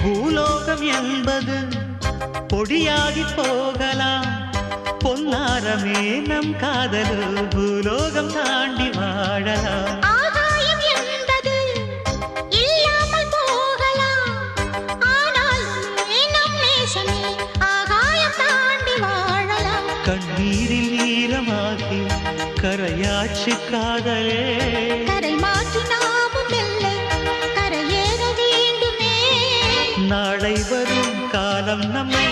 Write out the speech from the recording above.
பூலோகம் என்பது பொடியாகி போகலாம், பொன்னாரமே நம் காதலு பூலோகம் தாண்டி வாழலாம். ஆகாயம் என்பது இல்லாமல் போகலாம், ஆனால் நம் நேசமே ஆகாயம் தாண்டி வாழலாம். கண்ணீரில் ஈரமாகி கரையாட்சி காதலே, கரை மாற்றி நாமும் வெல்ல கரையேற வேண்டுமே. நாளை வரும் காலம் நம்மை